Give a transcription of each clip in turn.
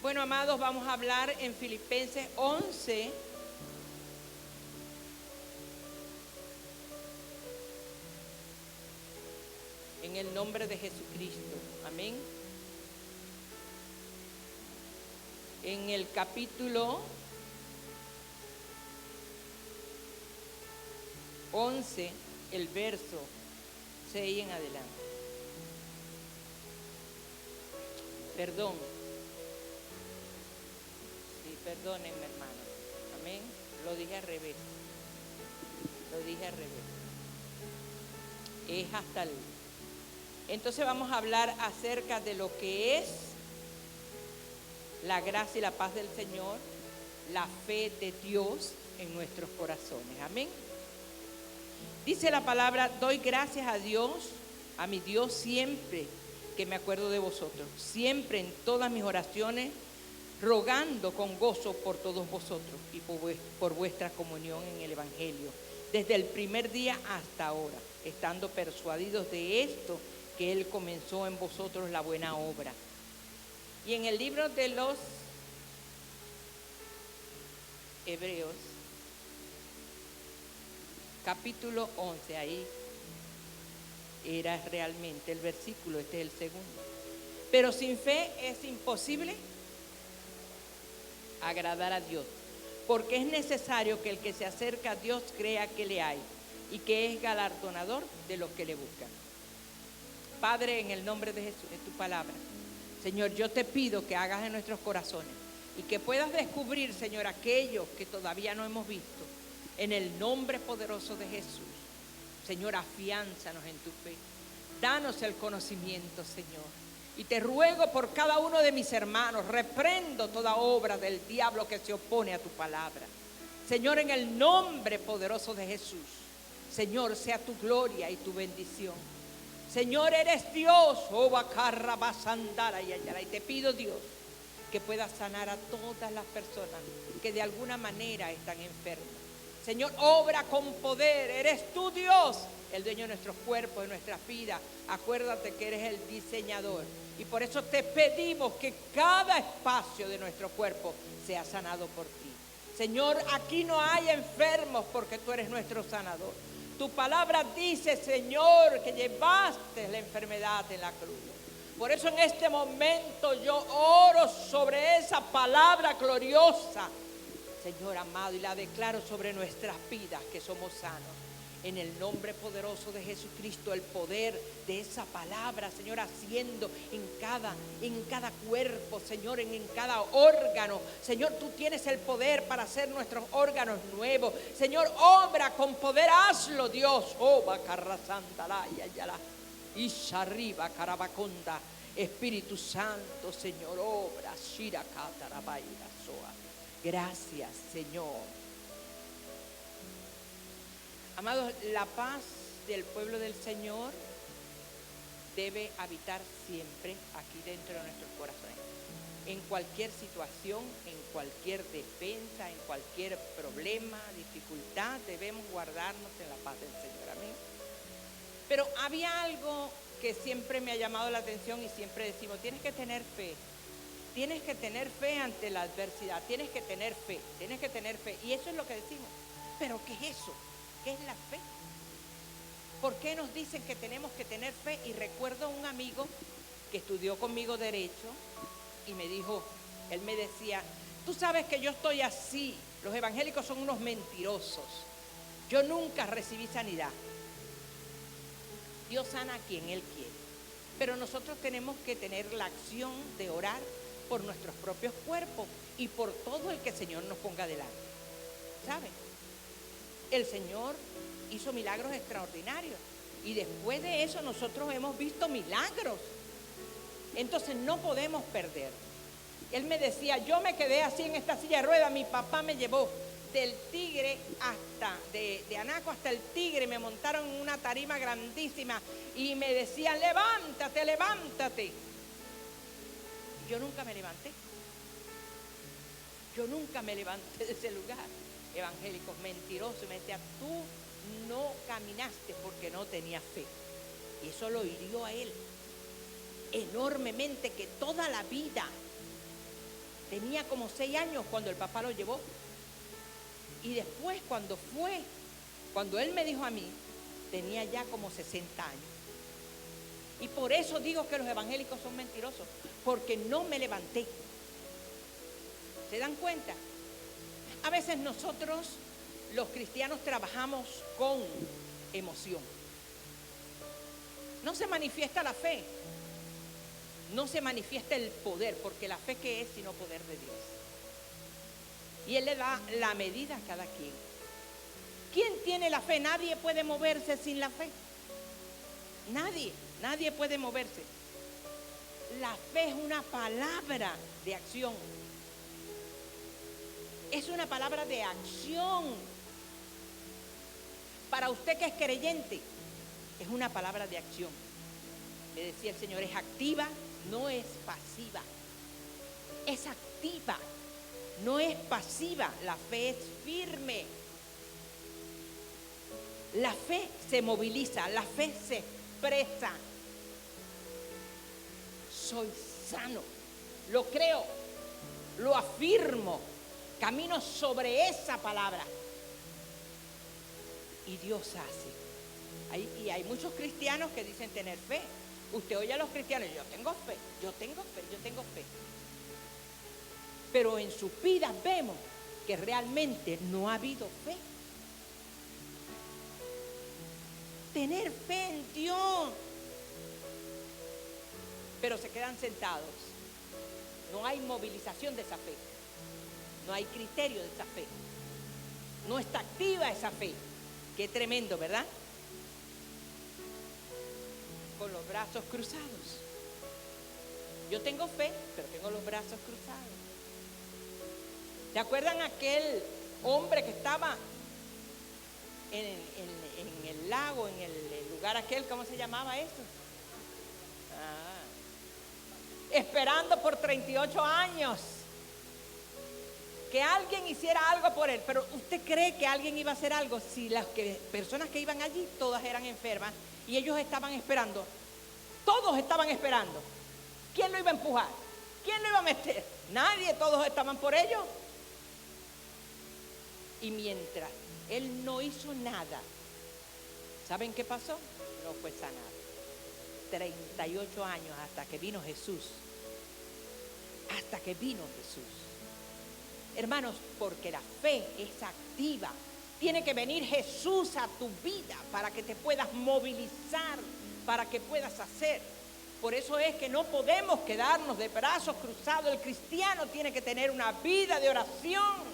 Bueno, amados, vamos a hablar en Filipenses 11. En el nombre de Jesucristo. Amén. En el capítulo 11, el verso 6 en adelante. Perdón. Sí, perdónenme, hermano. Amén. Lo dije al revés. Es hasta el... Entonces vamos a hablar acerca de lo que es la gracia y la paz del Señor, la fe de Dios en nuestros corazones. Amén. Dice la palabra: doy gracias a Dios, a mi Dios, siempre que me acuerdo de vosotros, siempre en todas mis oraciones, rogando con gozo por todos vosotros y por vuestra comunión en el Evangelio, desde el primer día hasta ahora, estando persuadidos de esto, que Él comenzó en vosotros la buena obra. Y en el libro de los Hebreos, capítulo 11, ahí era realmente el versículo, este es el segundo. Pero sin fe es imposible agradar a Dios, porque es necesario que el que se acerca a Dios crea que le hay y que es galardonador de los que le buscan. Padre, en el nombre de Jesús, en tu palabra, Señor, yo te pido que hagas en nuestros corazones y que puedas descubrir, Señor, aquello que todavía no hemos visto. En el nombre poderoso de Jesús, Señor, afiánzanos en tu fe. Danos el conocimiento, Señor. Y te ruego por cada uno de mis hermanos, reprendo toda obra del diablo que se opone a tu palabra. Señor, en el nombre poderoso de Jesús, Señor, sea tu gloria y tu bendición. Señor, eres Dios, y te pido, Dios, que puedas sanar a todas las personas que de alguna manera están enfermas. Señor, obra con poder, eres tú, Dios, el dueño de nuestros cuerpos, de nuestras vidas. Acuérdate que eres el diseñador y por eso te pedimos que cada espacio de nuestro cuerpo sea sanado por ti. Señor, aquí no hay enfermos porque tú eres nuestro sanador. Tu palabra dice, Señor, que llevaste la enfermedad en la cruz. Por eso en este momento yo oro sobre esa palabra gloriosa, Señor amado, y la declaro sobre nuestras vidas, que somos sanos. En el nombre poderoso de Jesucristo, el poder de esa palabra, Señor, haciendo en cada cuerpo, Señor, en cada órgano. Señor, tú tienes el poder para hacer nuestros órganos nuevos. Señor, obra con poder, hazlo, Dios. Arriba, Carabaconda. Espíritu Santo, Señor, obra. Gracias, Señor. Amados, la paz del pueblo del Señor debe habitar siempre aquí dentro de nuestros corazones. En cualquier situación, en cualquier defensa, en cualquier problema, dificultad, debemos guardarnos en la paz del Señor. Amén. Pero había algo que siempre me ha llamado la atención y siempre decimos: tienes que tener fe. Tienes que tener fe ante la adversidad. Tienes que tener fe. Y eso es lo que decimos. ¿Pero qué es eso? ¿Qué es la fe? ¿Por qué nos dicen que tenemos que tener fe? Y recuerdo a un amigo que estudió conmigo Derecho y me dijo, él me decía: tú sabes que yo estoy así, los evangélicos son unos mentirosos, yo nunca recibí sanidad. Dios sana a quien Él quiere, pero nosotros tenemos que tener la acción de orar por nuestros propios cuerpos y por todo el que el Señor nos ponga delante. ¿Saben? El Señor hizo milagros extraordinarios y después de eso nosotros hemos visto milagros. Entonces no podemos perder. Él me decía: yo me quedé así en esta silla de ruedas, mi papá me llevó del Tigre hasta, de Anaco hasta el Tigre, me montaron en una tarima grandísima y me decían: levántate, levántate. Y yo nunca me levanté. Yo nunca me levanté de ese lugar. Evangélicos mentirosos, me decía: tú no caminaste porque no tenías fe. Y eso lo hirió a él enormemente, que toda la vida Tenía como 6 años cuando el papá lo llevó. Y después cuando él me dijo a mí, tenía ya como 60 años. Y por eso digo que los evangélicos son mentirosos, porque no me levanté. ¿Se dan cuenta? A veces nosotros, los cristianos, trabajamos con emoción. No se manifiesta la fe, no se manifiesta el poder, porque la fe, ¿qué es sino poder de Dios? Y Él le da la medida a cada quien. ¿Quién tiene la fe? Nadie puede moverse sin la fe. Nadie puede moverse. La fe es una palabra de acción. Es una palabra de acción. Para usted que es creyente, es una palabra de acción. Le decía el Señor, es activa, no es pasiva. Es activa, no es pasiva. La fe es firme. La fe se moviliza, la fe se expresa. Soy sano, lo creo, lo afirmo, camino sobre esa palabra. Y Dios hace. Y hay muchos cristianos que dicen tener fe. Usted oye a los cristianos, yo tengo fe, yo tengo fe, yo tengo fe. Pero en sus vidas vemos que realmente no ha habido fe. Tener fe en Dios. Pero se quedan sentados. No hay movilización de esa fe. No hay criterio de esa fe. No está activa esa fe. Qué tremendo, ¿verdad? Con los brazos cruzados. Yo tengo fe, pero tengo los brazos cruzados. ¿Se acuerdan aquel hombre que estaba en el lago, en el lugar aquel, ¿cómo se llamaba eso? Esperando por 38 años que alguien hiciera algo por él. Pero ¿usted cree que alguien iba a hacer algo si las personas que iban allí todas eran enfermas y ellos estaban esperando? Todos estaban esperando. ¿Quién lo iba a empujar? ¿Quién lo iba a meter? Nadie, todos estaban por ellos. Y mientras él no hizo nada, ¿saben qué pasó? No fue sanado. 38 años hasta que vino Jesús. Hasta que vino Jesús. Hermanos, porque la fe es activa. Tiene que venir Jesús a tu vida para que te puedas movilizar, para que puedas hacer. Por eso es que no podemos quedarnos de brazos cruzados. El cristiano tiene que tener una vida de oración,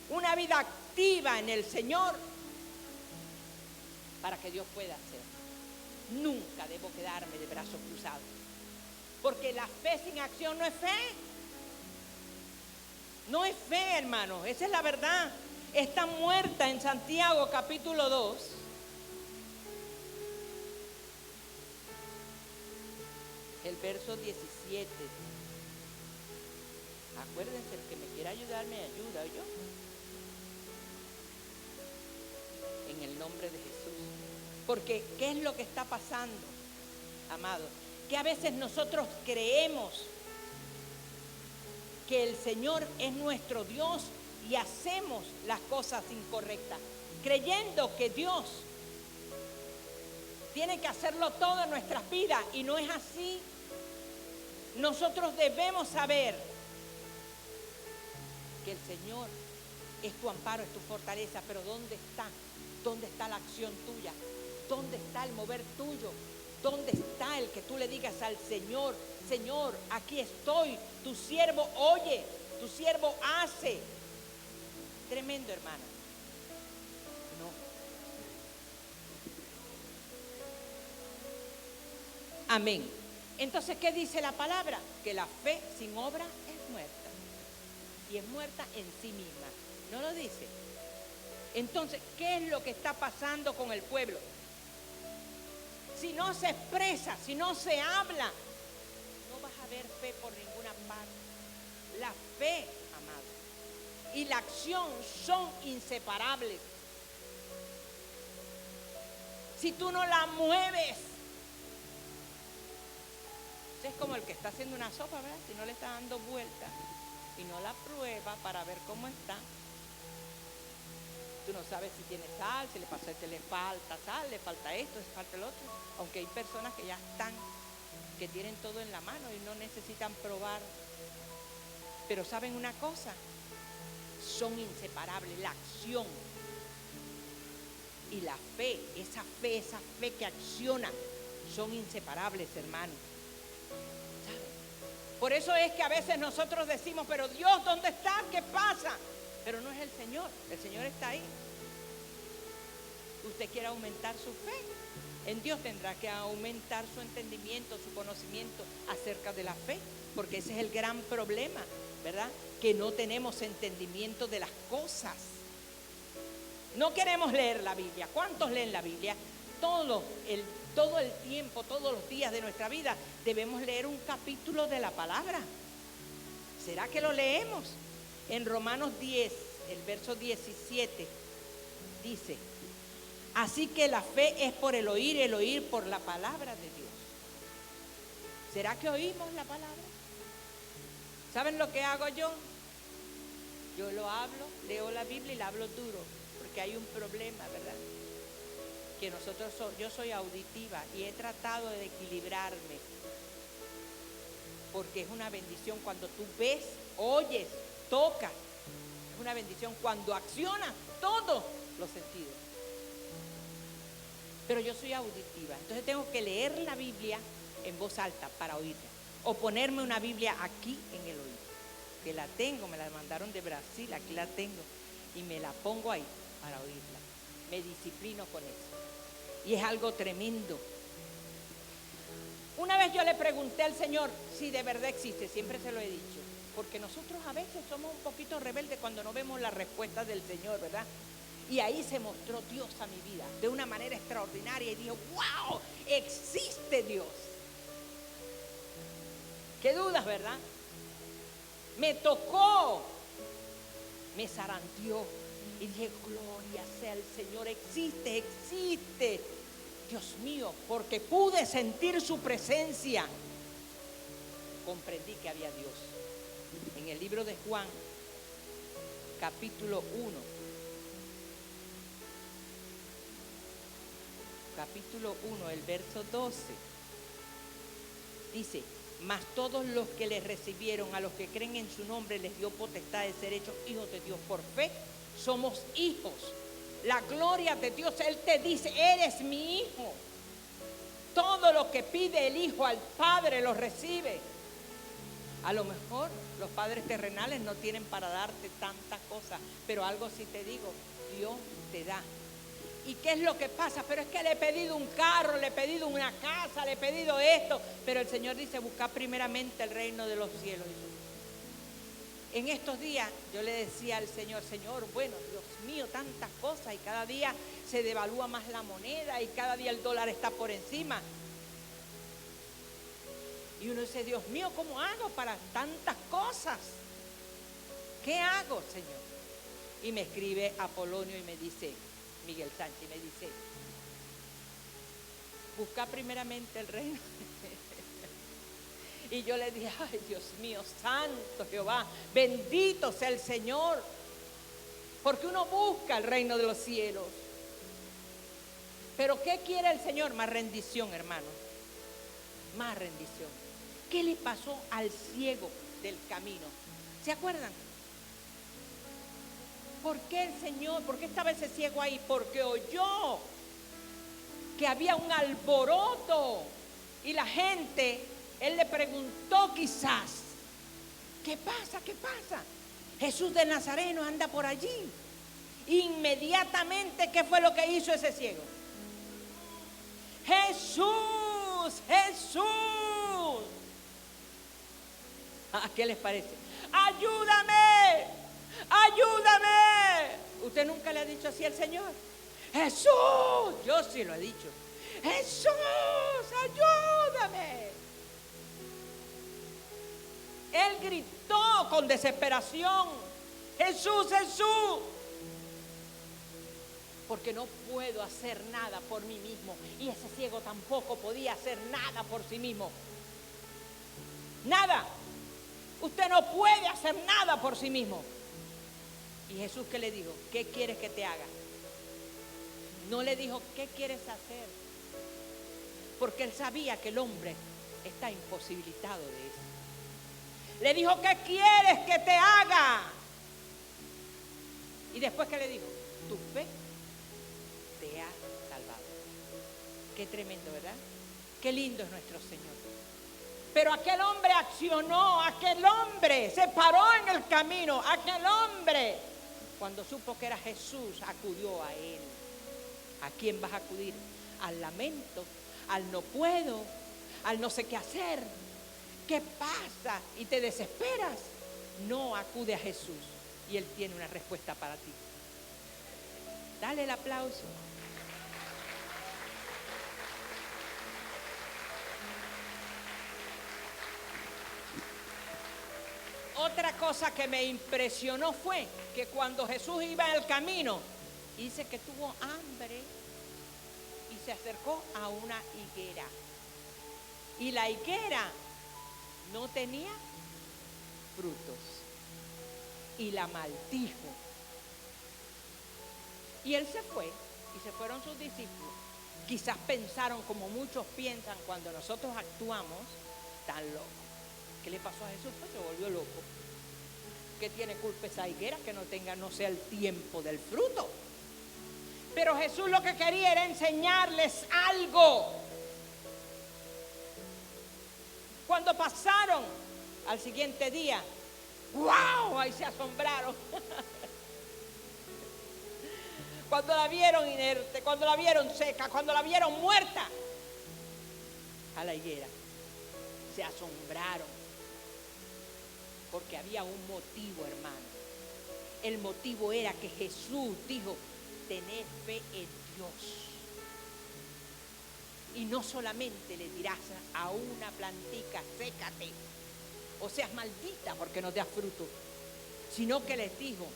una vida activa en el Señor, para que Dios pueda hacer. Nunca debo quedarme de brazos cruzados, porque la fe sin acción no es fe. No es fe, hermanos, esa es la verdad. Está muerta en Santiago capítulo 2. El verso 17. Acuérdense, el que me quiera ayudar me ayuda, ¿oyó? En el nombre de Jesús. Porque ¿qué es lo que está pasando, amados? Que a veces nosotros creemos que el Señor es nuestro Dios y hacemos las cosas incorrectas, creyendo que Dios tiene que hacerlo todo en nuestras vidas, y no es así. Nosotros debemos saber que el Señor es tu amparo, es tu fortaleza, pero ¿dónde está? ¿Dónde está la acción tuya? ¿Dónde está el mover tuyo? ¿Dónde está el que tú le digas al Señor, Señor, aquí estoy, tu siervo oye, tu siervo hace? Tremendo, hermano. No. Amén. Entonces, ¿qué dice la palabra? Que la fe sin obra es muerta. Y es muerta en sí misma. ¿No lo dice? Entonces, ¿qué es lo que está pasando con el pueblo? Si no se expresa, si no se habla, no vas a ver fe por ninguna parte. La fe, amado, y la acción son inseparables. Si tú no la mueves, Es como el que está haciendo una sopa, ¿verdad? Si no le está dando vuelta y no la prueba para ver cómo está, tú no sabes si tiene sal, si le pasó, si le falta sal, le falta esto, le falta el otro. Aunque hay personas que ya están, que tienen todo en la mano y no necesitan probar. Pero ¿saben una cosa? Son inseparables, la acción y la fe, esa fe que acciona, son inseparables, hermanos. ¿Saben? Por eso es que a veces nosotros decimos, pero Dios, ¿dónde está? ¿Qué pasa? Pero no es el Señor está ahí. Usted quiere aumentar su fe, en Dios tendrá que aumentar su entendimiento, su conocimiento acerca de la fe, porque ese es el gran problema, ¿verdad? Que no tenemos entendimiento de las cosas. No queremos leer la Biblia. ¿Cuántos leen la Biblia? Todo el tiempo, todos los días de nuestra vida debemos leer un capítulo de la palabra. ¿Será que lo leemos? En Romanos 10, el verso 17, dice: así que la fe es por el oír por la palabra de Dios. ¿Será que oímos la palabra? ¿Saben lo que hago yo? Yo lo hablo, leo la Biblia y la hablo duro, porque hay un problema, ¿verdad? Que yo soy auditiva y he tratado de equilibrarme, porque es una bendición cuando tú ves, oyes, tocas. Es una bendición cuando accionas todos los sentidos. Pero yo soy auditiva, entonces tengo que leer la Biblia en voz alta para oírla, o ponerme una Biblia aquí en el oído, que la tengo, me la mandaron de Brasil, aquí la tengo, y me la pongo ahí para oírla. Me disciplino con eso, y es algo tremendo. Una vez yo le pregunté al Señor si de verdad existe, siempre se lo he dicho, porque nosotros a veces somos un poquito rebeldes cuando no vemos la respuesta del Señor, ¿verdad? Y ahí se mostró Dios a mi vida de una manera extraordinaria y dijo, wow, existe Dios. Qué dudas, ¿verdad? Me tocó, me zarandeó y dije, gloria sea el Señor, existe. Dios mío, porque pude sentir su presencia, comprendí que había Dios. En el libro de Juan, capítulo 1, el verso 12, dice: mas todos los que le recibieron, a los que creen en su nombre, les dio potestad de ser hechos hijos de Dios. Por fe somos hijos. La gloria de Dios, Él te dice, eres mi hijo. Todo lo que pide el hijo al Padre lo recibe. A lo mejor los padres terrenales no tienen para darte tantas cosas, pero algo sí te digo, Dios te da. ¿Y qué es lo que pasa? Pero es que le he pedido un carro, le he pedido una casa, le he pedido esto, pero el Señor dice, busca primeramente el reino de los cielos. En estos días yo le decía al Señor, Señor, bueno, Dios mío, tantas cosas, y cada día se devalúa más la moneda y cada día el dólar está por encima. Y uno dice, Dios mío, ¿cómo hago para tantas cosas? ¿Qué hago, Señor? Y me escribe Apolonio y me dice, Miguel Sánchez, me dice, busca primeramente el reino. Y yo le dije, ay, Dios mío, santo Jehová, bendito sea el Señor, porque uno busca el reino de los cielos. Pero ¿qué quiere el Señor? Más rendición, hermano, más rendición. ¿Qué le pasó al ciego del camino? ¿Se acuerdan? ¿Por qué el Señor, por qué estaba ese ciego ahí? Porque oyó que había un alboroto y la gente, él le preguntó quizás, ¿qué pasa? ¿Qué pasa? Jesús de Nazareno anda por allí. Inmediatamente, ¿qué fue lo que hizo ese ciego? Jesús, Jesús. ¿A qué les parece? ¡Ayúdame! ¡Ayúdame! ¿Usted nunca le ha dicho así al Señor? ¡Jesús! Yo sí lo he dicho. ¡Jesús! ¡Ayúdame! Él gritó con desesperación, ¡Jesús, Jesús! Porque no puedo hacer nada por mí mismo. Y ese ciego tampoco podía hacer nada por sí mismo. Nada. Usted no puede hacer nada por sí mismo. ¿Y Jesús qué le dijo? ¿Qué quieres que te haga? No le dijo, ¿qué quieres hacer? Porque él sabía que el hombre está imposibilitado de eso. Le dijo, ¿qué quieres que te haga? Y después, ¿qué le dijo? Tu fe te ha salvado. Qué tremendo, ¿verdad? Qué lindo es nuestro Señor. Pero aquel hombre accionó, aquel hombre se paró en el camino, aquel hombre, cuando supo que era Jesús, acudió a él. ¿A quién vas a acudir? Al lamento, al no puedo, al no sé qué hacer. ¿Qué pasa? Y te desesperas. No, acude a Jesús y Él tiene una respuesta para ti. Dale el aplauso. Otra cosa que me impresionó fue que cuando Jesús iba en el camino, dice que tuvo hambre y se acercó a una higuera. Y la higuera no tenía frutos y la maldijo. Y él se fue y se fueron sus discípulos. Quizás pensaron como muchos piensan cuando nosotros actuamos tan locos. ¿Qué le pasó a Jesús? Pues se volvió loco. ¿Qué tiene culpa esa higuera que no sea el tiempo del fruto? Pero Jesús lo que quería era enseñarles algo. Cuando pasaron al siguiente día, ¡wow! Ahí se asombraron. Cuando la vieron inerte, cuando la vieron seca, cuando la vieron muerta, a la higuera, se asombraron. Porque había un motivo, hermano. El motivo era que Jesús dijo, tened fe en Dios. Y no solamente le dirás a una plantica, sécate, o seas maldita porque no te das fruto, sino que les dijo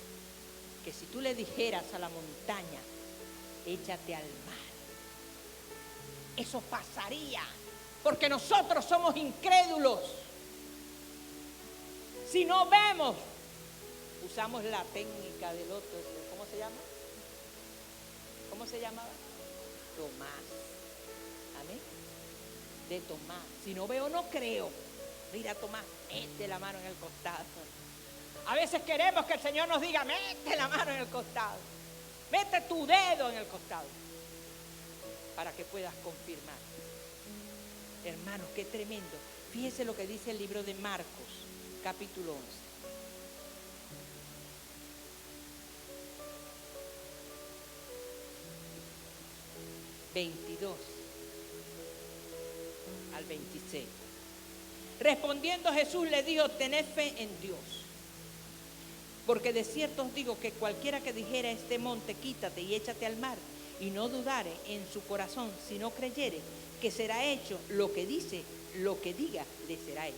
que si tú le dijeras a la montaña, échate al mar, eso pasaría, porque nosotros somos incrédulos. Si no vemos, usamos la técnica del otro, ¿cómo se llama? ¿Cómo se llamaba? Tomás. Amén. De Tomás. Si no veo, no creo. Mira, Tomás, mete la mano en el costado. A veces queremos que el Señor nos diga, mete la mano en el costado. Mete tu dedo en el costado. Para que puedas confirmar. Hermanos, qué tremendo. Fíjese lo que dice el libro de Marcos, capítulo 11. ...22 al 26. Respondiendo Jesús le dijo, tened fe en Dios. Porque de cierto os digo que cualquiera que dijera a este monte, quítate y échate al mar, y no dudare en su corazón, sino creyere que será hecho lo que diga, le será hecho.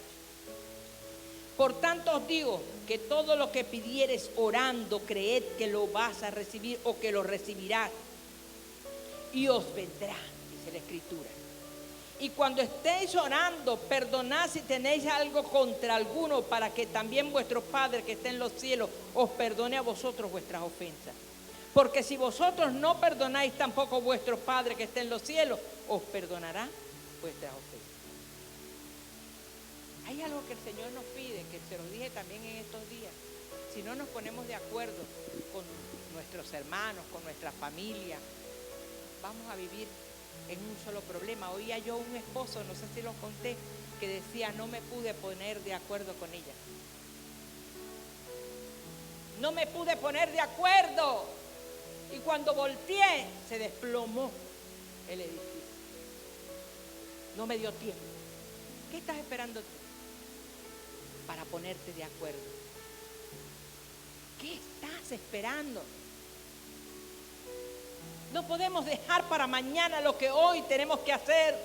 Por tanto os digo que todo lo que pidieres orando, creed que lo vas a recibir o que lo recibirás. Y os vendrá, dice la Escritura. Y cuando estéis orando, perdonad si tenéis algo contra alguno, para que también vuestro Padre que está en los cielos os perdone a vosotros vuestras ofensas. Porque si vosotros no perdonáis, tampoco vuestro Padre que está en los cielos os perdonará vuestras ofensas. Hay algo que el Señor nos pide, que se los dije también en estos días. Si no nos ponemos de acuerdo con nuestros hermanos, con nuestra familia, vamos a vivir en un solo problema. Oía yo un esposo, no sé si lo conté, que decía, no me pude poner de acuerdo con ella. No me pude poner de acuerdo. Y cuando volteé, se desplomó el edificio. No me dio tiempo. ¿Qué estás esperando tú para ponerte de acuerdo? ¿Qué estás esperando? No podemos dejar para mañana lo que hoy tenemos que hacer.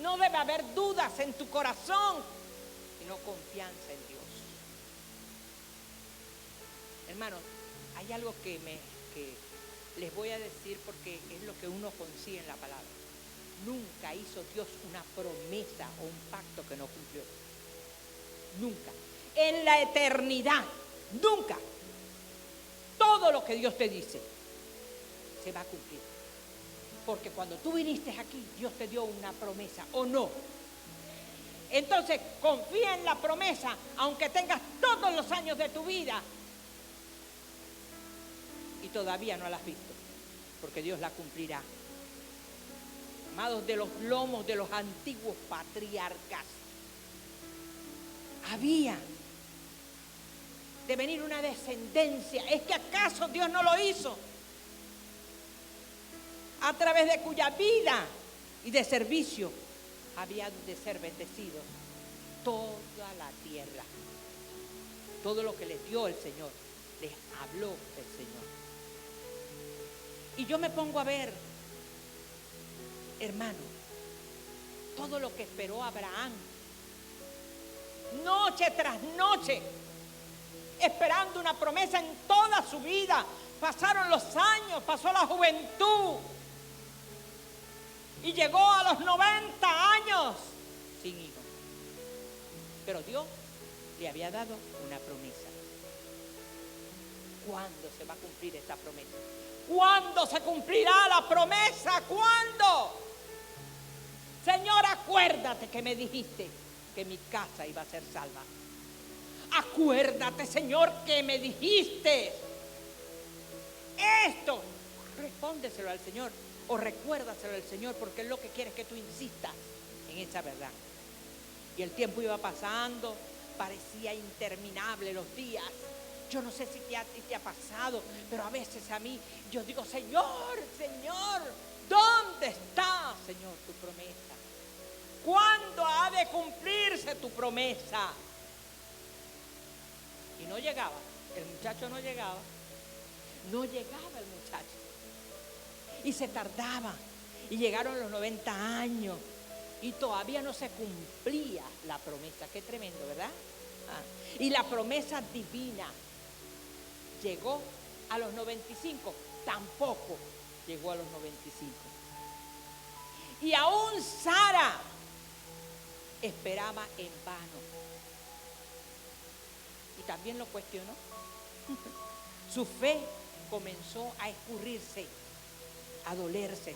No debe haber dudas en tu corazón, sino confianza en Dios. Hermanos, hay algo que les voy a decir porque es lo que uno consigue en la palabra. Nunca hizo Dios una promesa o un pacto que no cumplió. Nunca. En la eternidad, nunca. Todo lo que Dios te dice se va a cumplir. Porque cuando tú viniste aquí, Dios te dio una promesa, ¿o no? Entonces, confía en la promesa, aunque tengas todos los años de tu vida y todavía no la has visto, porque Dios la cumplirá. Amados, de los lomos de los antiguos patriarcas había de venir una descendencia. ¿Es que acaso Dios no lo hizo? A través de cuya vida y de servicio habían de ser bendecidos toda la tierra. Todo lo que les dio el Señor, les habló el Señor. Y yo me pongo a ver, hermano, todo lo que esperó Abraham, noche tras noche, esperando una promesa en toda su vida. Pasaron los años, pasó la juventud y llegó a los 90 años sin hijo. Pero Dios le había dado una promesa. ¿Cuándo se va a cumplir esa promesa? ¿Cuándo se cumplirá la promesa? ¿Cuándo? Señor, acuérdate que me dijiste que mi casa iba a ser salva. Acuérdate, Señor, que me dijiste esto. Respóndeselo al Señor o recuérdaselo al Señor, porque Él lo que quiere es que tú insistas en esa verdad. Y el tiempo iba pasando, parecía interminable los días. Yo no sé si a ti te ha pasado, pero a veces a mí, yo digo, Señor, Señor, ¿dónde está, Señor, tu promesa? ¿Cuándo ha de cumplirse tu promesa? Y no llegaba, el muchacho no llegaba. No llegaba el muchacho. Y se tardaba. Y llegaron los 90 años. Y todavía no se cumplía la promesa. Qué tremendo, ¿verdad? Y la promesa divina llegó a los 95. Tampoco llegó a los 95. Y aún Sara esperaba en vano. Y también lo cuestionó. Su fe comenzó a escurrirse, a dolerse.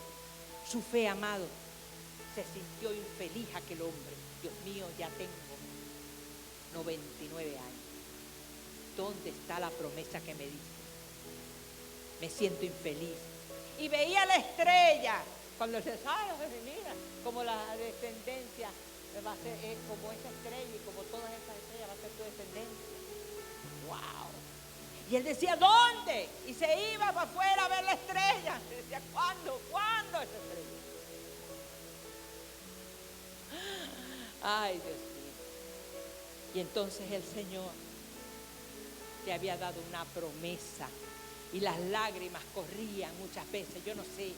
Su fe, amado, se sintió infeliz aquel hombre. Dios mío, ya tengo 99 años. ¿Dónde está la promesa que me diste? Me siento infeliz. Y veía la estrella. Cuando se sabe, mira, como la descendencia va a ser como esa estrella y como todas esas estrellas va a ser tu descendencia. ¡Wow! Y él decía, ¿dónde? Y se iba para afuera a ver la estrella. Y decía, ¿cuándo? ¿Cuándo esa estrella? Ay, Dios mío. Y entonces el Señor le había dado una promesa y las lágrimas corrían muchas veces. Yo no sé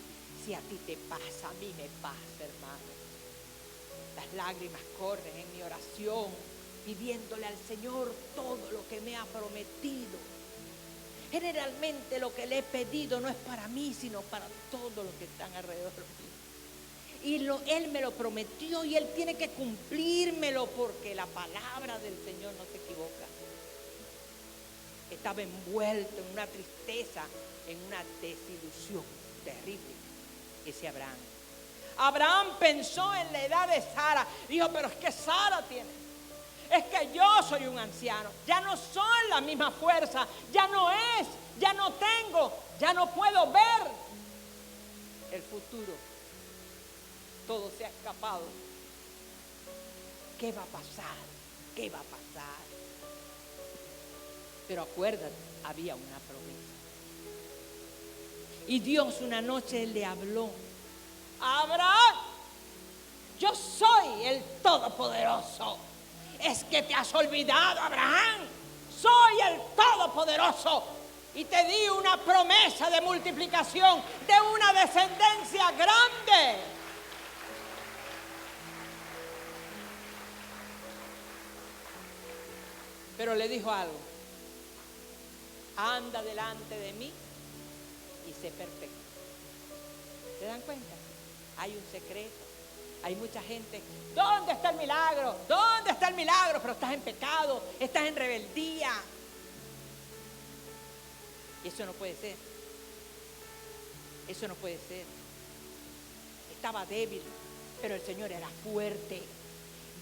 si a ti te pasa, a mí me pasa, hermano. Las lágrimas corren en mi oración, pidiéndole al Señor todo lo que me ha prometido. Generalmente lo que le he pedido no es para mí, sino para todos los que están alrededor mío. Y Él me lo prometió y Él tiene que cumplírmelo, porque la palabra del Señor no se equivoca. Estaba envuelto en una tristeza, en una desilusión terrible, ese Abraham. Abraham pensó en la edad de Sara. Dijo, pero es que Sara tiene. Es que yo soy un anciano. Ya no soy la misma fuerza. Ya no es. Ya no tengo. Ya no puedo ver el futuro. Todo se ha escapado. ¿Qué va a pasar? ¿Qué va a pasar? Pero acuérdate, había una promesa. Y Dios una noche le habló. Abraham, yo soy el Todopoderoso. Es que te has olvidado, Abraham. Soy el Todopoderoso. Y te di una promesa de multiplicación, de una descendencia grande. Pero le dijo algo. Anda delante de mí y sé perfecto. ¿Se dan cuenta? Hay un secreto. Hay mucha gente, ¿dónde está el milagro? ¿Dónde está el milagro? Pero estás en pecado, estás en rebeldía. Y eso no puede ser. Eso no puede ser. Estaba débil, pero el Señor era fuerte.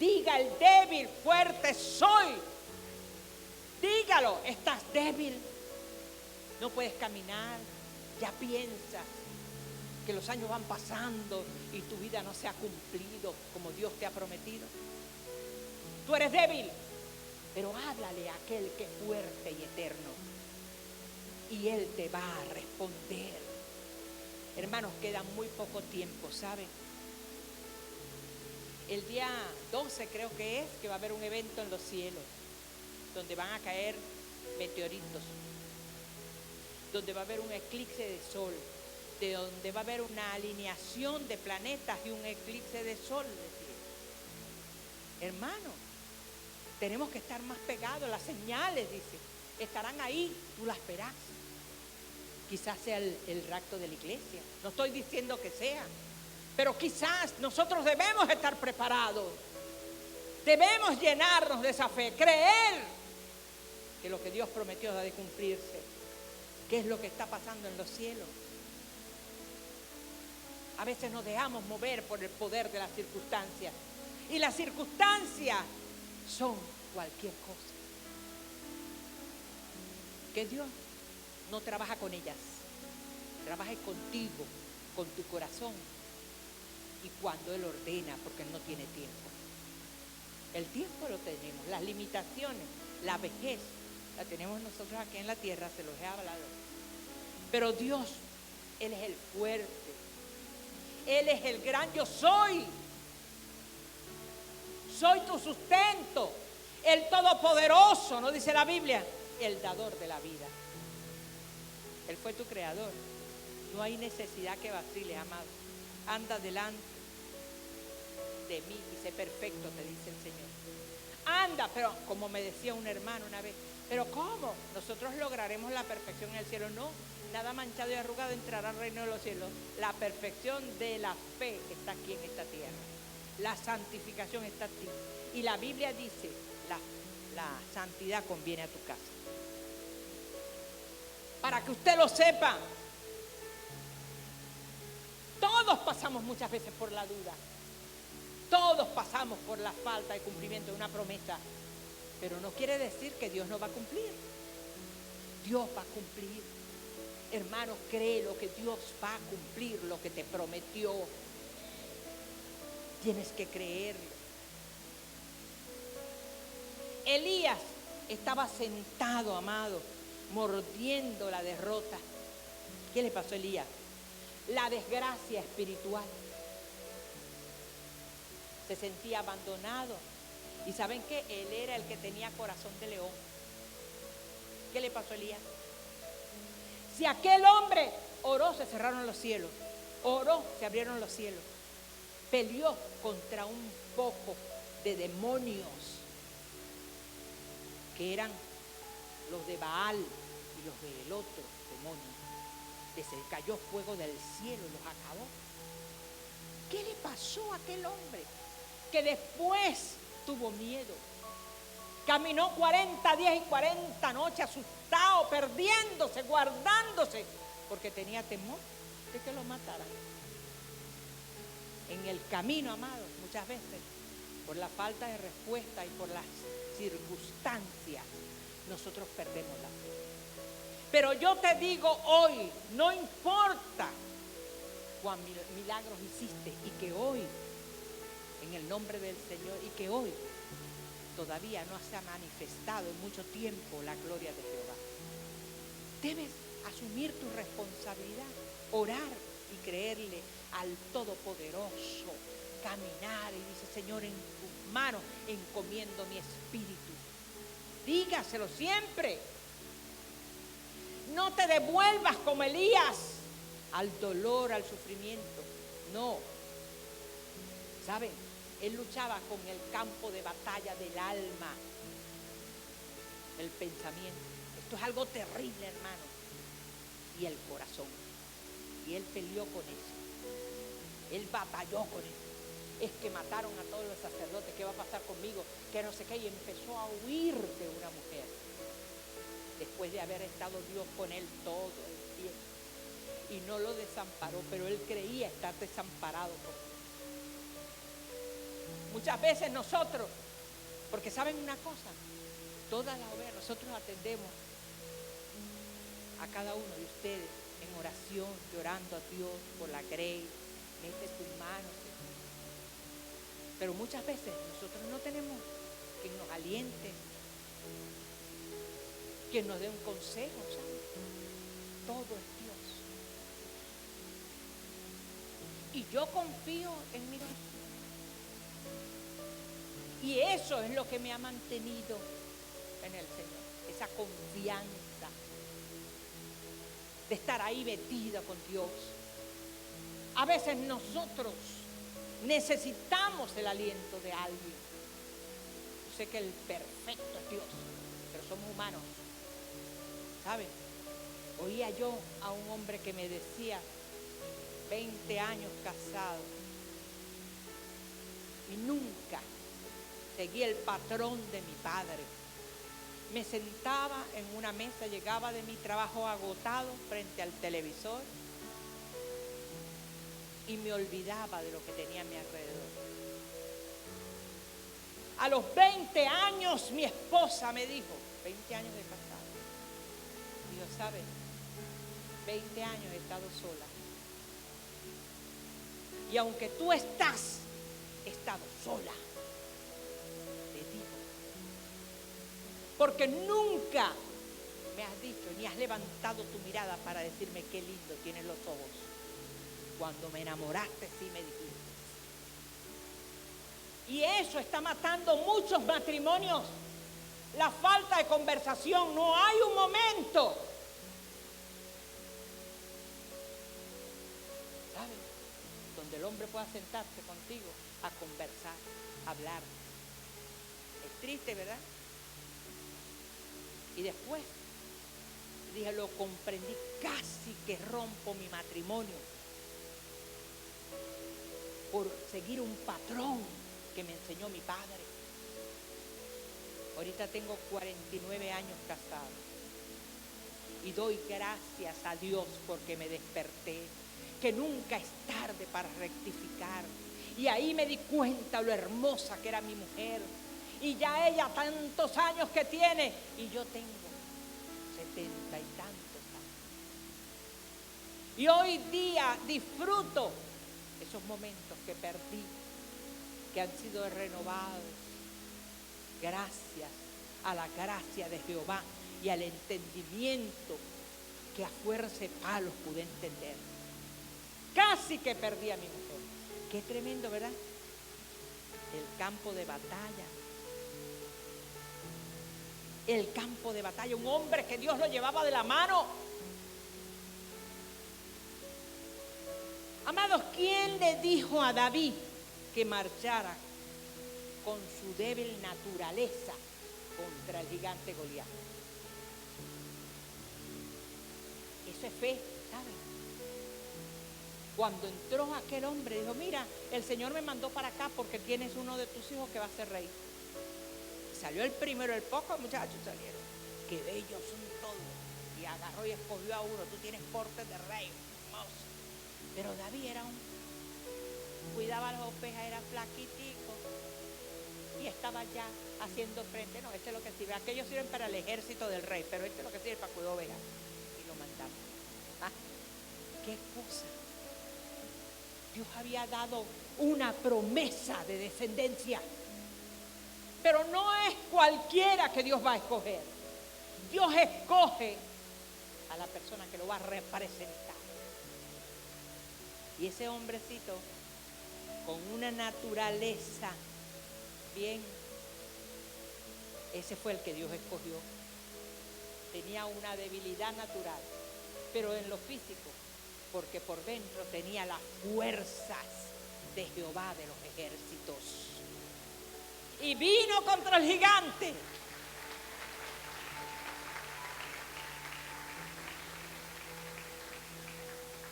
Diga el débil, fuerte soy. Dígalo, estás débil. No puedes caminar. Ya piensas que los años van pasando y tu vida no se ha cumplido como Dios te ha prometido. Tú eres débil, pero háblale a aquel que es fuerte y eterno, y Él te va a responder. Hermanos, queda muy poco tiempo, ¿saben? El día 12 creo que va a haber un evento en los cielos, donde van a caer meteoritos, donde va a haber un eclipse de sol, de donde va a haber una alineación de planetas y un eclipse de sol. Hermano, tenemos que estar más pegados. Las señales, dice, estarán ahí, tú las verás. Quizás sea el rapto de la iglesia. No estoy diciendo que sea, pero quizás nosotros debemos estar preparados. Debemos llenarnos de esa fe, creer que lo que Dios prometió ha de cumplirse. ¿Qué es lo que está pasando en los cielos? A veces nos dejamos mover por el poder de las circunstancias. Y las circunstancias son cualquier cosa. Que Dios no trabaja con ellas. Trabaja contigo, con tu corazón. Y cuando Él ordena, porque Él no tiene tiempo. El tiempo lo tenemos. Las limitaciones, la vejez, la tenemos nosotros aquí en la tierra, se los he hablado. Pero Dios, Él es el fuerte. Él es el gran yo soy. Soy tu sustento. El todopoderoso, ¿no dice la Biblia? El dador de la vida. Él fue tu creador. No hay necesidad que vaciles, amado. Anda delante de mí y sé perfecto, te dice el Señor. Anda, pero como me decía un hermano una vez, ¿pero cómo? ¿Nosotros lograremos la perfección en el cielo? No. Nada manchado y arrugado entrará al reino de los cielos. La perfección de la fe está aquí en esta tierra. La santificación está aquí. Y la Biblia dice, la santidad conviene a tu casa. Para que usted lo sepa, todos pasamos muchas veces por la duda. Todos pasamos por la falta de cumplimiento de una promesa. Pero no quiere decir que Dios no va a cumplir. Dios va a cumplir. Hermanos, créelo que Dios va a cumplir lo que te prometió. Tienes que creerlo. Elías estaba sentado, amado, mordiendo la derrota. ¿Qué le pasó a Elías? La desgracia espiritual. Se sentía abandonado. ¿Y saben qué? Él era el que tenía corazón de león. ¿Qué le pasó a Elías? Si aquel hombre oró, se cerraron los cielos. Oró, se abrieron los cielos. Peleó contra un poco de demonios que eran los de Baal y los del otro demonio. Les cayó fuego del cielo y los acabó. ¿Qué le pasó a aquel hombre? Que después tuvo miedo. Caminó 40 días y 40 noches asustado, perdiéndose, guardándose, porque tenía temor de que lo mataran. En el camino, amados, muchas veces, por la falta de respuesta y por las circunstancias, nosotros perdemos la fe. Pero yo te digo hoy, no importa cuán milagros hiciste y que hoy, en el nombre del Señor, y que hoy todavía no se ha manifestado en mucho tiempo la gloria de Jehová. Debes asumir tu responsabilidad, orar y creerle al Todopoderoso, caminar y dice, Señor, en tus manos encomiendo mi espíritu. Dígaselo siempre. No te devuelvas como Elías al dolor, al sufrimiento. No. ¿Saben? Él luchaba con el campo de batalla del alma, el pensamiento. Esto es algo terrible, hermano. Y el corazón. Y él peleó con eso. Él batalló con eso. Es que mataron a todos los sacerdotes, ¿qué va a pasar conmigo? Que no sé qué, y empezó a huir de una mujer. Después de haber estado Dios con él todo el tiempo. Y no lo desamparó, pero él creía estar desamparado por Dios. Muchas veces nosotros, porque saben una cosa, todas las ovejas, nosotros atendemos a cada uno de ustedes en oración, llorando a Dios por la Grace, mete tus manos, Señor. Pero muchas veces nosotros no tenemos quien nos aliente, quien nos dé un consejo, ¿sabes? Todo es Dios. Y yo confío en mi Dios. Y eso es lo que me ha mantenido en el Señor, esa confianza de estar ahí metida con Dios. A veces nosotros necesitamos el aliento de alguien. Yo sé que el perfecto es Dios, pero somos humanos, ¿saben? Oía yo a un hombre que me decía, 20 años casado, y nunca seguí el patrón de mi padre. Me sentaba en una mesa, llegaba de mi trabajo agotado frente al televisor y me olvidaba de lo que tenía a mi alrededor. A los 20 años mi esposa me dijo, 20 años de casado, dijo, ¿sabes? 20 años he estado sola. Y aunque tú he estado sola. Porque nunca me has dicho ni has levantado tu mirada para decirme qué lindo tienes los ojos. Cuando me enamoraste sí me dijiste. Y eso está matando muchos matrimonios. La falta de conversación, no hay un momento. ¿Sabes? Donde el hombre pueda sentarse contigo a conversar, a hablar. Es triste, ¿verdad? Y después, dije, lo comprendí, casi que rompo mi matrimonio por seguir un patrón que me enseñó mi padre. Ahorita tengo 49 años casado y doy gracias a Dios porque me desperté, que nunca es tarde para rectificar. Y ahí me di cuenta lo hermosa que era mi mujer. Y ya ella tantos años que tiene y yo tengo 70 y tantos años. Y hoy día disfruto esos momentos que perdí, que han sido renovados gracias a la gracia de Jehová y al entendimiento que a fuerza de palos pude entender. Casi que perdí a mi mujer. Qué tremendo, ¿verdad? El campo de batalla. El campo de batalla, un hombre que Dios lo llevaba de la mano. Amados, ¿quién le dijo a David que marchara con su débil naturaleza contra el gigante Goliat? Eso es fe, ¿saben? Cuando entró aquel hombre, dijo, mira, el Señor me mandó para acá porque tienes uno de tus hijos que va a ser rey. Salió el primero, el pocos muchachos salieron. Qué bellos son todos. Y agarró y escogió a uno. Tú tienes portes de rey, hermoso. Pero David era cuidaba las ovejas, era flaquitico. Y estaba ya haciendo frente. No, este es lo que sirve. Aquellos sirven para el ejército del rey, pero este es lo que sirve para cuidar ovejas. Y lo mandaron. Ah, qué cosa. Dios había dado una promesa de descendencia. Pero no es cualquiera que Dios va a escoger. Dios escoge a la persona que lo va a representar. Y ese hombrecito con una naturaleza bien, ese fue el que Dios escogió. Tenía una debilidad natural, pero en lo físico, porque por dentro tenía las fuerzas de Jehová de los ejércitos. Y vino contra el gigante.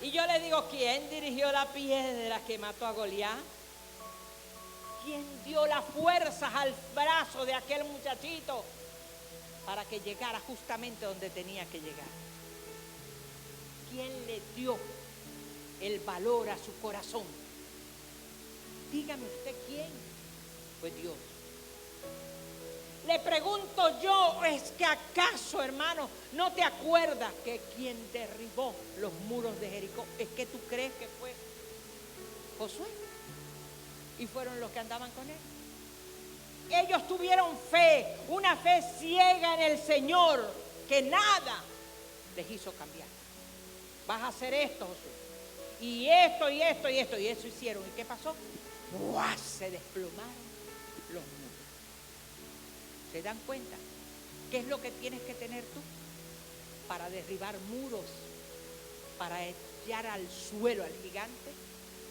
Y yo le digo, ¿quién dirigió la piedra que mató a Goliat? ¿Quién dio las fuerzas al brazo de aquel muchachito para que llegara justamente donde tenía que llegar? ¿Quién le dio el valor a su corazón? Dígame usted quién. Fue Dios. Le pregunto yo, ¿es que acaso, hermano, no te acuerdas que quien derribó los muros de Jericó, es que tú crees que fue Josué? Y fueron los que andaban con él. Ellos tuvieron fe, una fe ciega en el Señor, que nada les hizo cambiar. Vas a hacer esto, Josué. Y esto, y esto, y esto, y eso hicieron. ¿Y qué pasó? ¡Uah! Se desplomaron los muros. ¿Se dan cuenta? ¿Qué es lo que tienes que tener tú para derribar muros, para echar al suelo al gigante?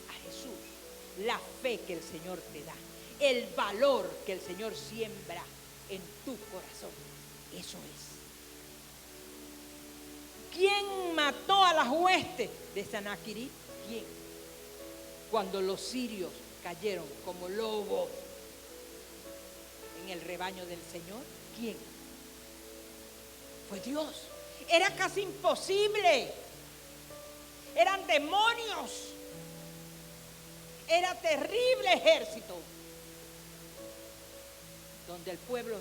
A Jesús. La fe que el Señor te da, el valor que el Señor siembra en tu corazón. Eso es. ¿Quién mató a las huestes de Sanaquirí? ¿Quién? Cuando los sirios cayeron como lobos en el rebaño del Señor, ¿quién? Fue Dios. Era casi imposible. Eran demonios. Era terrible ejército. Donde el pueblo,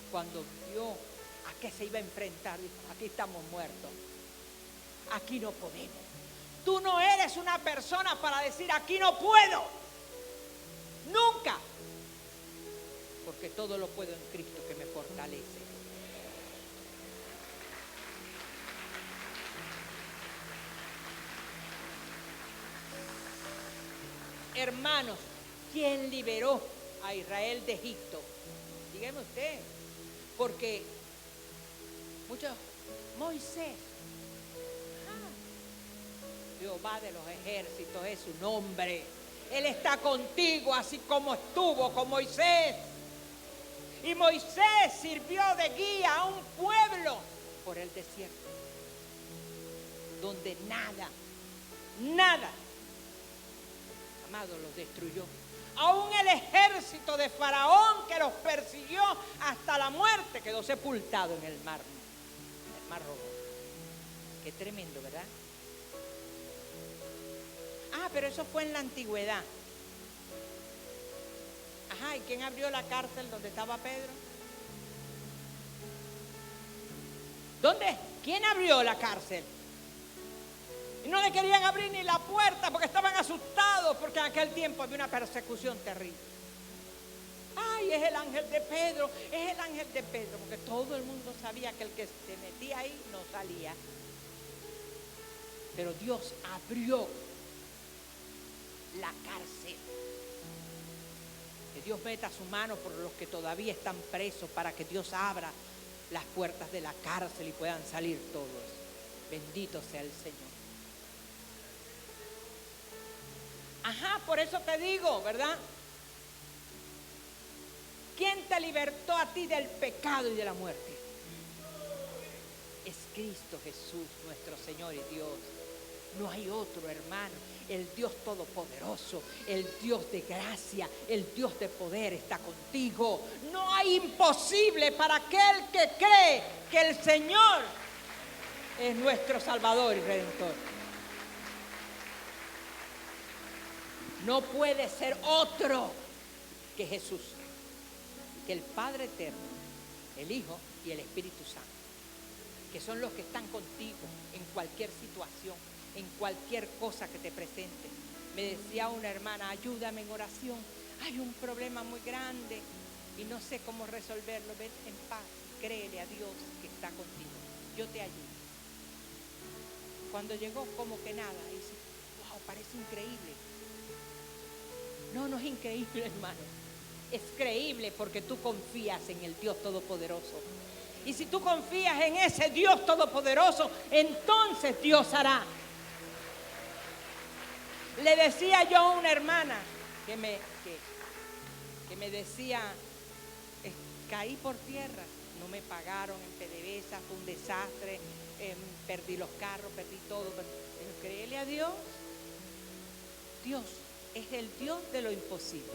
cuando vio a qué se iba a enfrentar, dijo, aquí estamos muertos. Aquí no podemos. Tú no eres una persona para decir, aquí no puedo. Nunca. Porque todo lo puedo en Cristo que me fortalece. Hermanos, ¿quién liberó a Israel de Egipto? Dígame usted. Porque muchos, Moisés, Jehová de los ejércitos es su nombre. Él está contigo así como estuvo con Moisés. Y Moisés sirvió de guía a un pueblo por el desierto, donde nada, amado, los destruyó. Aún el ejército de Faraón que los persiguió hasta la muerte quedó sepultado en el mar Rojo. Qué tremendo, ¿verdad? Pero eso fue en la antigüedad. ¿Y quién abrió la cárcel donde estaba Pedro? ¿Dónde? ¿Quién abrió la cárcel? Y no le querían abrir ni la puerta porque estaban asustados, porque en aquel tiempo había una persecución terrible. Es el ángel de Pedro, es el ángel de Pedro, porque todo el mundo sabía que el que se metía ahí no salía. Pero Dios abrió la cárcel. Que Dios meta su mano por los que todavía están presos, para que Dios abra las puertas de la cárcel y puedan salir todos. Bendito sea el Señor. Por eso te digo, ¿verdad? ¿Quién te libertó a ti del pecado y de la muerte? Es Cristo Jesús, nuestro Señor y Dios. No hay otro, hermano. El Dios todopoderoso, el Dios de gracia, el Dios de poder está contigo. No hay imposible para aquel que cree que el Señor es nuestro Salvador y Redentor. No puede ser otro que Jesús, que el Padre Eterno, el Hijo y el Espíritu Santo, que son los que están contigo en cualquier situación, en cualquier cosa que te presente. Me decía una hermana, ayúdame en oración, hay un problema muy grande y no sé cómo resolverlo. Ven en paz, créele a Dios que está contigo, yo te ayudo. Cuando llegó como que nada, y dice, wow, parece increíble. No es increíble, hermano, es creíble porque tú confías en el Dios Todopoderoso. Y si tú confías en ese Dios Todopoderoso, entonces Dios hará. Le decía yo a una hermana que me decía, caí por tierra, no me pagaron en PDVSA, fue un desastre, perdí los carros, perdí todo. créele a Dios. Dios es el Dios de lo imposible.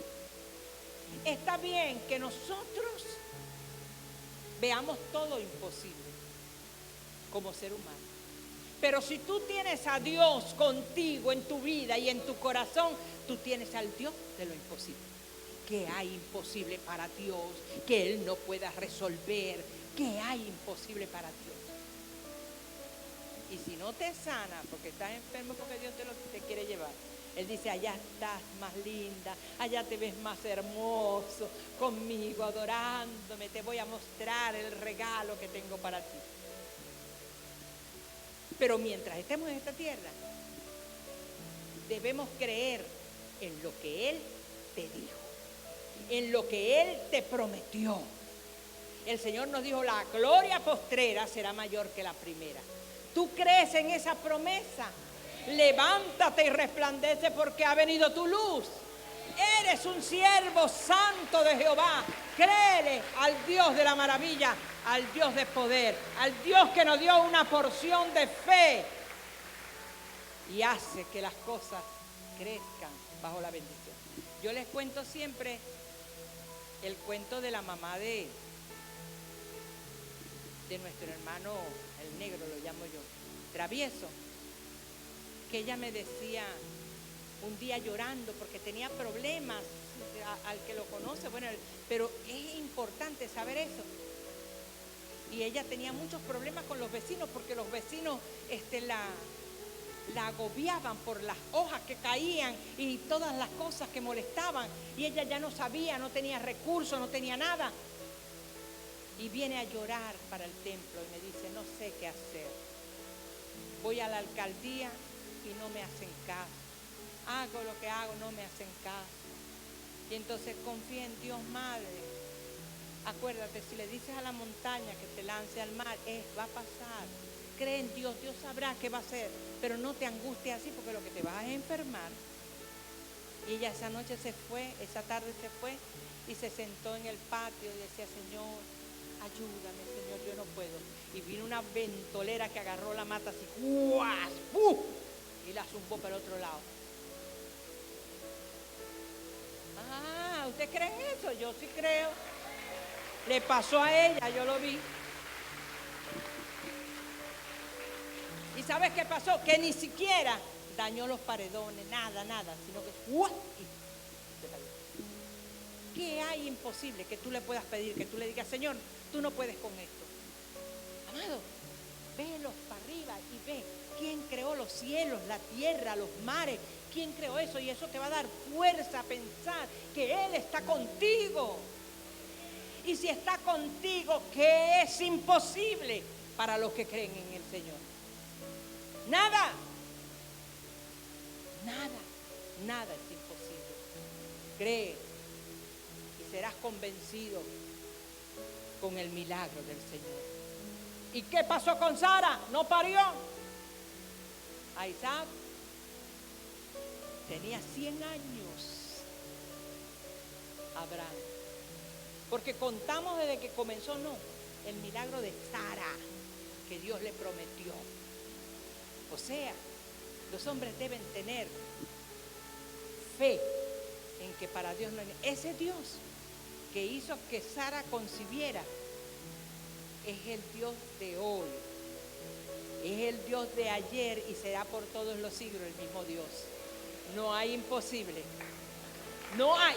Está bien que nosotros veamos todo imposible como ser humano. Pero si tú tienes a Dios contigo en tu vida y en tu corazón, tú tienes al Dios de lo imposible. ¿Qué hay imposible para Dios que Él no pueda resolver? ¿Qué hay imposible para Dios? Y si no te sana porque estás enfermo, porque Dios te quiere llevar, Él dice, allá estás más linda, allá te ves más hermoso, conmigo adorándome, te voy a mostrar el regalo que tengo para ti. Pero mientras estemos en esta tierra, debemos creer en lo que Él te dijo, en lo que Él te prometió. El Señor nos dijo, la gloria postrera será mayor que la primera. ¿Tú crees en esa promesa? Levántate y resplandece porque ha venido tu luz. Eres un siervo santo de Jehová. Créele al Dios de la maravilla, al Dios de poder, al Dios que nos dio una porción de fe y hace que las cosas crezcan bajo la bendición. Yo les cuento siempre el cuento de la mamá de nuestro hermano, el negro lo llamo yo, travieso, que ella me decía un día llorando porque tenía problemas, al que lo conoce, bueno, pero es importante saber eso. Y ella tenía muchos problemas con los vecinos porque los vecinos la agobiaban por las hojas que caían y todas las cosas que molestaban, y ella ya no sabía, no tenía recursos, no tenía nada. Y viene a llorar para el templo y me dice, no sé qué hacer. Voy a la alcaldía y no me hacen caso. Hago lo que hago, no me hacen caso. Y entonces confía en Dios, madre. Acuérdate, si le dices a la montaña que te lance al mar, va a pasar. Cree en Dios, Dios sabrá qué va a hacer. Pero no te angusties así porque lo que te vas a enfermar. Y ella esa noche se fue, esa tarde se fue y se sentó en el patio y decía, Señor, ayúdame, Señor, yo no puedo. Y vino una ventolera que agarró la mata así, ¡guas! ¡Buf! Y la zumbó para el otro lado. Ah, ¿usted cree en eso? Yo sí creo. Le pasó a ella, yo lo vi. ¿Y sabes qué pasó? Que ni siquiera dañó los paredones, nada, sino que ¡guas! Y se cayó. ¿Qué hay imposible que tú le puedas pedir? Que tú le digas, Señor, tú no puedes con esto. Amado, velos para arriba y ve quién creó los cielos, la tierra, los mares. ¿Quién creó eso? Y eso te va a dar fuerza a pensar que Él está contigo. Y si está contigo, ¿qué es imposible para los que creen en el Señor? Nada es imposible. Cree y serás convencido con el milagro del Señor. ¿Y qué pasó con Sara? ¿No parió? A Isaac tenía 100 años Abraham, porque contamos desde que comenzó, el milagro de Sara que Dios le prometió. O sea, los hombres deben tener fe en que para Dios no hay. Ese Dios que hizo que Sara concibiera es el Dios de hoy, es el Dios de ayer y será por todos los siglos el mismo Dios. No hay imposible, no hay.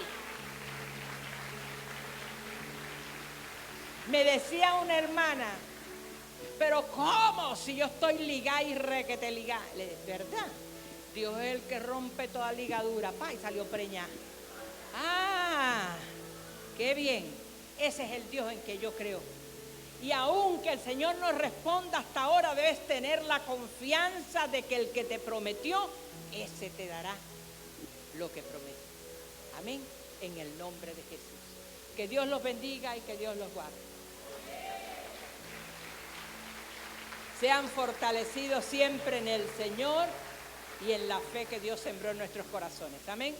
Me decía una hermana, pero ¿cómo? Si yo estoy ligada y requete ligada. ¿Verdad? Dios es el que rompe toda ligadura. Y salió preñada. Ah, qué bien. Ese es el Dios en que yo creo. Y aunque el Señor no responda hasta ahora, debes tener la confianza de que el que te prometió, ese te dará lo que promete. Amén. En el nombre de Jesús. Que Dios los bendiga y que Dios los guarde. Sean fortalecidos siempre en el Señor y en la fe que Dios sembró en nuestros corazones. Amén.